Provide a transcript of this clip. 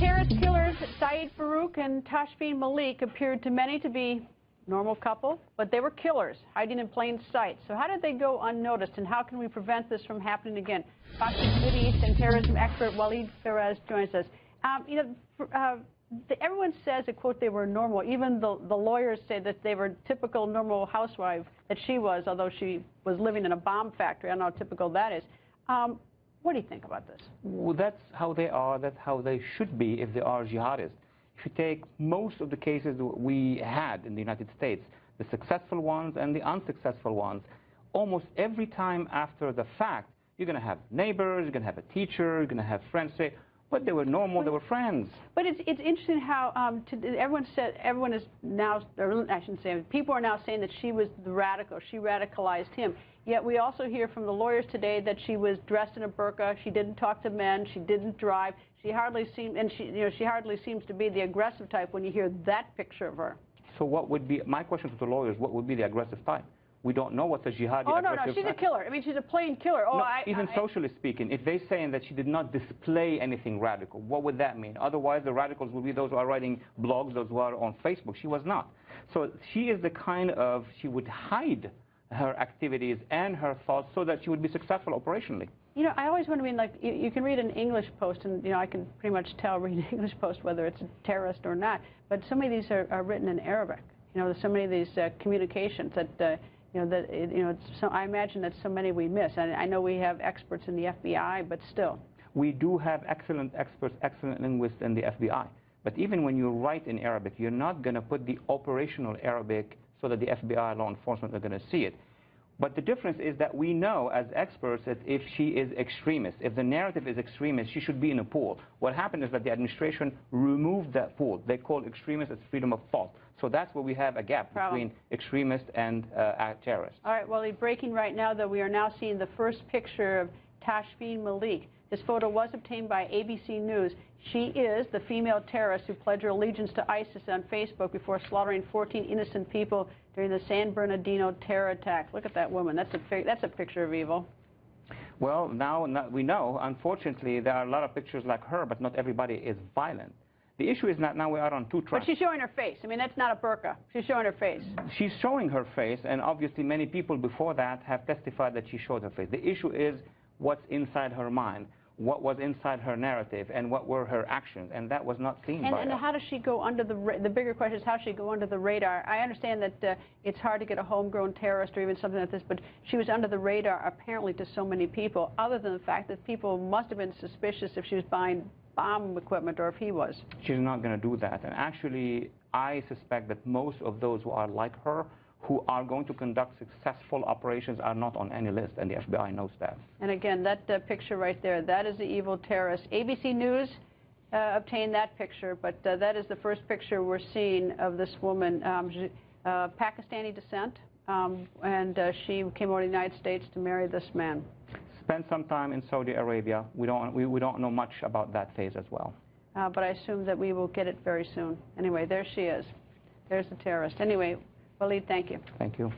terrorist killers, Syed, Farook, and Tashfeen Malik appeared to many to be a normal couple, but they were killers, hiding in plain sight. So how did they go unnoticed, and how can we prevent this from happening again? Fox Middle East and terrorism expert Walid Phares joins us. Everyone says, a quote, they were normal. Even the lawyers say that they were typical normal housewife that she was, although she was living in a bomb factory. I don't know how typical that is. What do you think about this? Well, that's how they are. That's how they should be if they are jihadists. If you take most of the cases we had in the United States, the successful ones and the unsuccessful ones, almost every time after the fact, you're going to have neighbors, you're going to have a teacher, you're going to have friends say, but they were normal, they were friends. But it's interesting how everyone is now, or I shouldn't say, people are now saying that she was the radical, she radicalized him. Yet we also hear from the lawyers today that she was dressed in a burqa, she didn't talk to men, she didn't drive, she hardly seemed, and she hardly seems to be the aggressive type when you hear that picture of her. So what would be, my question to the lawyers, what would be the aggressive type? We don't know what's a jihadi. Oh, no, she's a killer. I mean, she's a plain killer. Oh, no, even socially speaking, if they're saying that she did not display anything radical, what would that mean? Otherwise, the radicals would be those who are writing blogs, those who are on Facebook. She was not. So she is the kind of, she would hide her activities and her thoughts so that she would be successful operationally. You know, I always wonder, I mean, like, you can read an English post, and, I can pretty much tell reading an English post whether it's a terrorist or not, but so many of these are written in Arabic. There's so many of these communications that, so I imagine that so many we miss. And I know we have experts in the FBI, but still. We do have excellent experts, excellent linguists in the FBI. But even when you write in Arabic, you're not going to put the operational Arabic so that the FBI law enforcement are going to see it. But the difference is that we know as experts that if she is extremist, if the narrative is extremist, she should be in a pool. What happened is that the administration removed that pool. They call extremist as freedom of thought. So that's where we have a gap between extremist and terrorist. All right, well, breaking right now, though, we are now seeing the first picture of Tashfeen Malik. This photo was obtained by ABC News. She is the female terrorist who pledged her allegiance to ISIS on Facebook before slaughtering 14 innocent people during the San Bernardino terror attack. Look at that woman. That's a picture of evil. Well, now we know, unfortunately, there are a lot of pictures like her, but not everybody is violent. The issue is that now we are on two tracks. But she's showing her face. I mean, that's not a burqa. She's showing her face. She's showing her face, and obviously many people before that have testified that she showed her face. The issue is what's inside her mind, what was inside her narrative, and what were her actions, and that was not seen by us. And how does she go under the bigger question is how does she go under the radar? I understand that it's hard to get a homegrown terrorist or even something like this, but she was under the radar apparently to so many people, other than the fact that people must have been suspicious if she was buying bomb equipment or if he was. She's not going to do that. And actually, I suspect that most of those who are like her, who are going to conduct successful operations, are not on any list, and the FBI knows that. And again, that picture right there, that is the evil terrorist. ABC News obtained that picture, but that is the first picture we're seeing of this woman, Pakistani descent, and she came over to the United States to marry this man. Spent some time in Saudi Arabia. We don't know much about that phase as well. But I assume that we will get it very soon. Anyway, there she is. There's the terrorist. Anyway, Walid, thank you. Thank you.